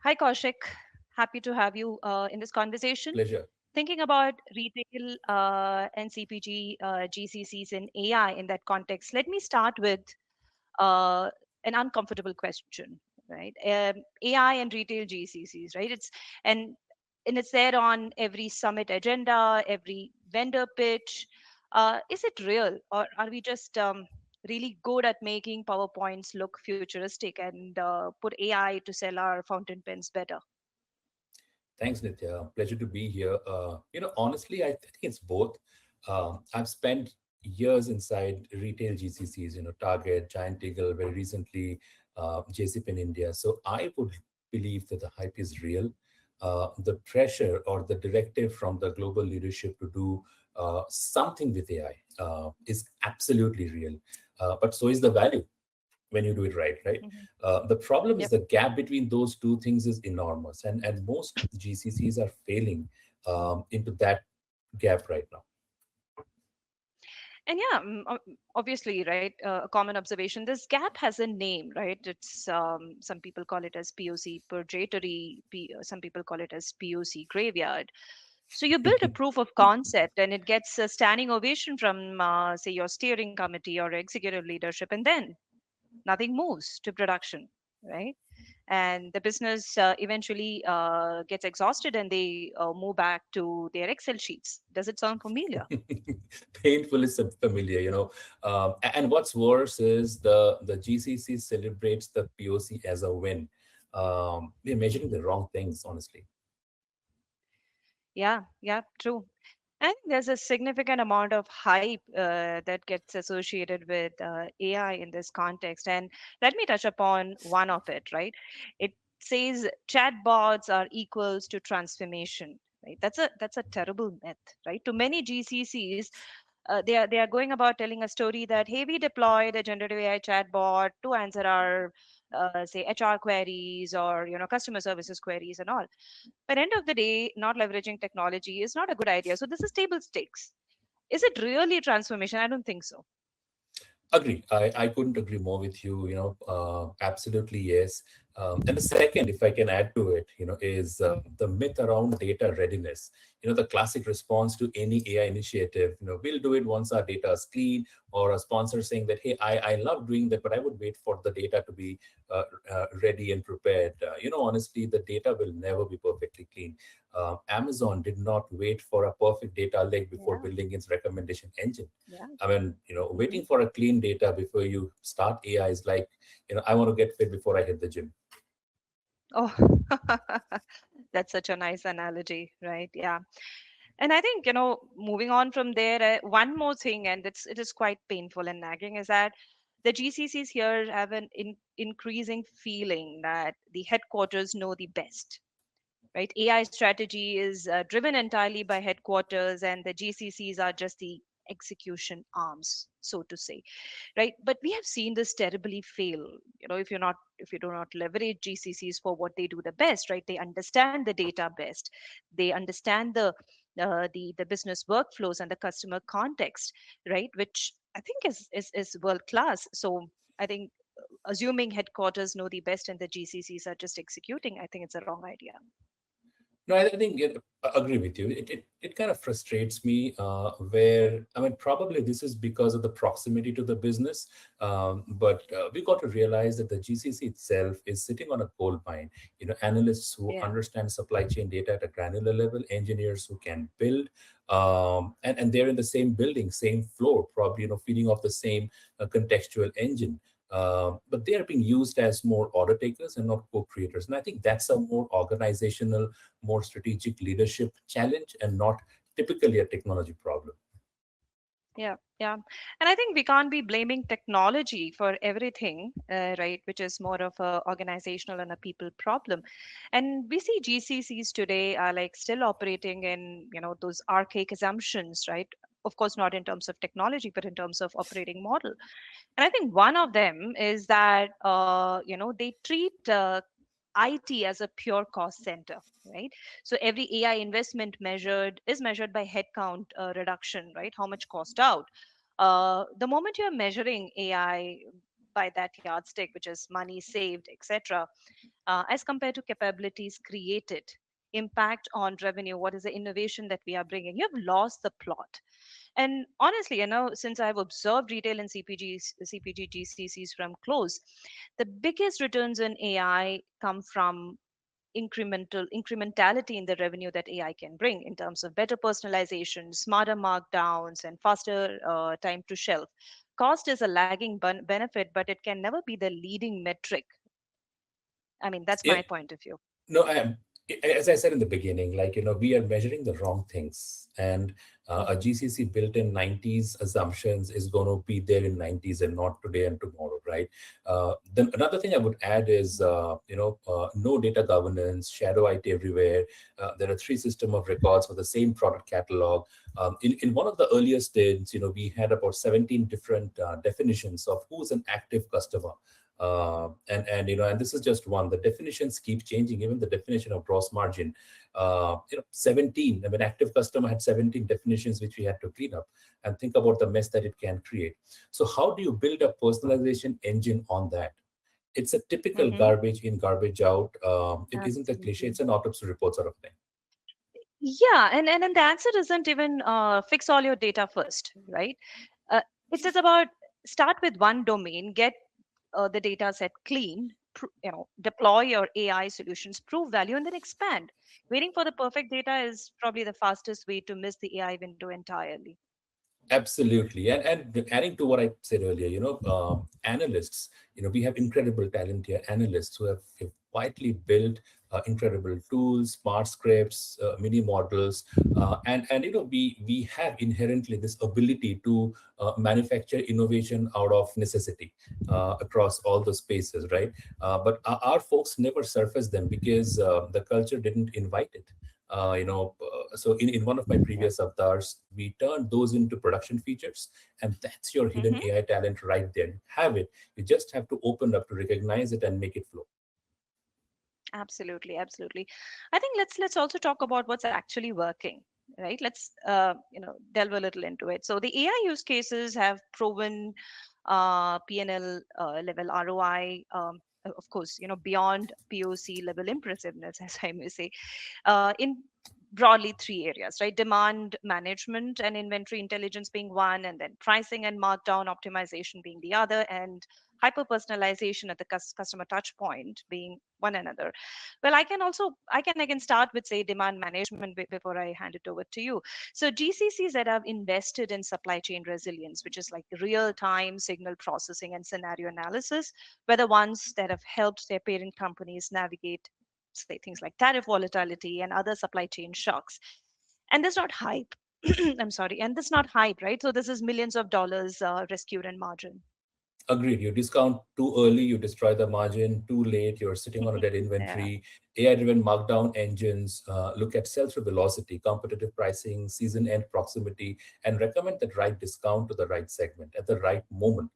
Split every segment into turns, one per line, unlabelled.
Hi, Kaushik. Happy to have you in this conversation.
Pleasure.
Thinking about retail and CPG GCCs and AI in that context, let me start with uh, an uncomfortable question, right? AI and retail GCCs, right? And and it's there on every summit agenda, every vendor pitch. Is it real, or are we just really good at making PowerPoints look futuristic and put AI to sell our fountain pens better?
Thanks, Nithya. Pleasure to be here. Honestly, I think it's both. I've spent years inside retail GCCs, Target, Giant Eagle, very recently, JCP in India. So I would believe that the hype is real. The pressure or the directive from the global leadership to do something with AI is absolutely real. But so is the value when you do it right, right?
Mhm.
The problem is
Yep.
the gap between those two things is enormous, and most GCCs are failing into that gap right now.
And yeah, obviously, right, a common observation, this gap has a name, right? It's some people call it as POC purgatory, some people call it as POC graveyard. So you build a proof of concept and it gets a standing ovation from, say, your steering committee or executive leadership, and then nothing moves to production, right? And the business eventually gets exhausted and they move back to their Excel sheets. Does it sound familiar?
Painfully familiar, and what's worse is the GCC celebrates the POC as a win. We're measuring the wrong things, honestly.
Yeah, yeah, true. And there's a significant amount of hype that gets associated with AI in this context. And let me touch upon one of it, right? It says chatbots are equals to transformation, right? That's a terrible myth, right? To many GCCs, they are going about telling a story that, hey, we deployed a generative AI chatbot to answer our say HR queries or customer services queries and all. But end of the day, not leveraging technology is not a good idea. So this is table stakes. Is it really transformation? I don't think so.
Agree. I couldn't agree more with you. Absolutely yes. And the second, if I can add to it, is the myth around data readiness. The classic response to any AI initiative, we'll do it once our data is clean, or a sponsor saying that, hey, I love doing that, but I would wait for the data to be ready and prepared. Honestly, the data will never be perfectly clean. Amazon did not wait for a perfect data lake before
Yeah,
building its recommendation engine.
yeah.
I mean,
Hmm.
waiting for a clean data before you start AI is like, I want to get fit before I hit the gym.
Oh, that's such a nice analogy, right? Yeah. And I think, moving on from there, one more thing, and it is quite painful and nagging, is that the GCCs here have an increasing feeling that the headquarters know the best, right? AI strategy is driven entirely by headquarters, and the GCCs are just the execution arms, so to say, right? But we have seen this terribly fail. If you do not leverage GCCs for what they do the best, right? They understand the data best. They understand the business workflows and the customer context, right? Which I think is world class. So I think assuming headquarters know the best and the GCCs are just executing, I think it's a wrong idea.
No, I think I agree with you. It kind of frustrates me where, I mean, probably this is because of the proximity to the business. But we got to realize that the GCC itself is sitting on a gold mine. Analysts who
Yeah.
understand supply chain data at a granular level, engineers who can build, and they're in the same building, same floor, probably, feeding off the same contextual engine. But they are being used as more order takers and not co-creators. And I think that's a more organizational, more strategic leadership challenge and not typically a technology problem.
Yeah, yeah. And I think we can't be blaming technology for everything, right? Which is more of a organizational and a people problem. And we see GCCs today are like still operating in, those archaic assumptions, right? Of course, not in terms of technology, but in terms of operating model. And I think one of them is that, they treat IT as a pure cost center, right? So every AI investment is measured by headcount reduction, right? How much cost out. The moment you're measuring AI by that yardstick, which is money saved, etc., as compared to capabilities created, impact on revenue, what is the innovation that we are bringing. You have lost the plot. And honestly, since I've observed retail and CPG GCCs from close, the biggest returns in AI come from incrementality in the revenue that AI can bring in terms of better personalization, smarter markdowns, and faster time to shelf. Cost is a lagging benefit, but it can never be the leading metric. I mean, that's
Yeah,
my point of view.
no, I am. As I said in the beginning, like, we are measuring the wrong things. And a
Hmm.
GCC built in 90s assumptions is going to be there in 90s and not today and tomorrow, right? Then another thing I would add is, no data governance, shadow IT everywhere. There are three system of records for the same product catalog. In one of the earlier stages, we had about 17 different definitions of who's an active customer. And this is just one. The definitions keep changing. Even the definition of gross margin, 17. I mean, active customer had 17 definitions which we had to clean up, and think about the mess that it can create. So how do you build a personalization engine on that? It's a typical
Hmm.
garbage in, garbage out. It isn't a cliche.
Absolutely.
It's an autopsy report sort of thing.
Yeah, and the answer isn't even fix all your data first, right? Uh, it's just about start with one domain, get the data set clean, deploy your AI solutions, prove value, and then expand. Waiting for the perfect data is probably the fastest way to miss the AI window entirely.
Absolutely. And adding to what I said earlier, analysts, we have incredible talent here, analysts who have quietly built incredible tools, smart scripts, mini models, and we have inherently this ability to manufacture innovation out of necessity across all the spaces, right? But our folks never surface them because the culture didn't invite it. So in one of my
Yeah.
previous avatars, we turned those into production features, and that's your hidden
Hmm.
AI talent right there. You have it. You just have to open up to recognize it and make it flow.
Absolutely, absolutely. I think let's also talk about what's actually working, right? Let's delve a little into it. So the AI use cases have proven P&L level ROI, of course, beyond POC level impressiveness, as I may say, in broadly three areas, right? Demand management and inventory intelligence being one, and then pricing and markdown optimization being the other, and hyper personalization at the customer touch point being one another. Well, I can again start with, say, demand management before I hand it over to you. So GCCs that have invested in supply chain resilience, which is like real time signal processing and scenario analysis, were the ones that have helped their parent companies navigate, say, things like tariff volatility and other supply chain shocks. And there's not hype. I'm sorry, and this not hype, right? So this is millions of dollars rescued in margin.
Agreed. You discount too early, you destroy the margin. Too late, you're sitting on a dead
Yeah.
inventory. AI-driven markdown engines look at sell-through velocity, competitive pricing, season end proximity, and recommend the right discount to the right segment at the right moment.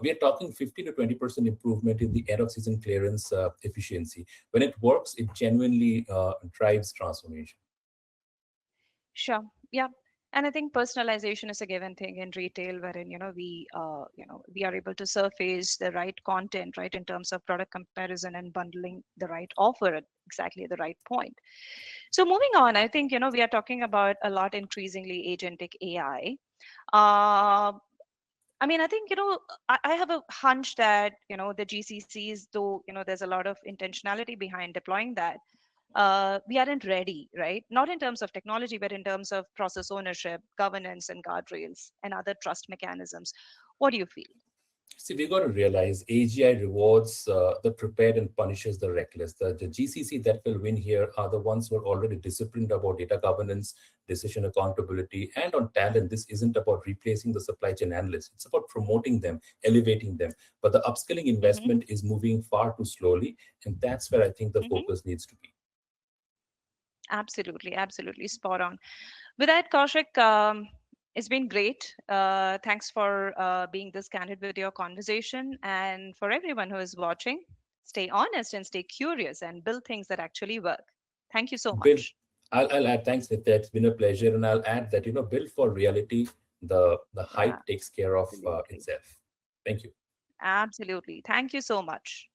We are talking 50 to 20% improvement in the end of season clearance efficiency. When it works, it genuinely drives transformation.
Sure. Yeah. And I think personalization is a given thing in retail, wherein we are able to surface the right content, right, in terms of product comparison and bundling the right offer at exactly the right point. So moving on, I think we are talking about a lot increasingly agentic AI. Uh, I mean, I think I have a hunch that the GCCs, though there's a lot of intentionality behind deploying that, we aren't ready, right? Not in terms of technology, but in terms of process ownership, governance, and guardrails and other trust mechanisms. What do you feel?
See, we got to realize AGI rewards the prepared and punishes the reckless. The GCC that will win here are the ones who are already disciplined about data governance, decision accountability, and on talent. This isn't about replacing the supply chain analysts. It's about promoting them, elevating them. But the upskilling
Hmm.
investment is moving far too slowly, and that's where I think the
Hmm.
focus needs to be.
Absolutely, absolutely spot on. With that, Kaushik, it's been great. Thanks for being this candid with your conversation. And for everyone who is watching, stay honest and stay curious and build things that actually work. Thank you so
Build.
much.
I'll add. Thanks, Nithya. It's been a pleasure, and I'll add that build for reality. The
Yeah,
hype takes care of
absolutely.
itself. Thank you.
Absolutely. Thank you so much.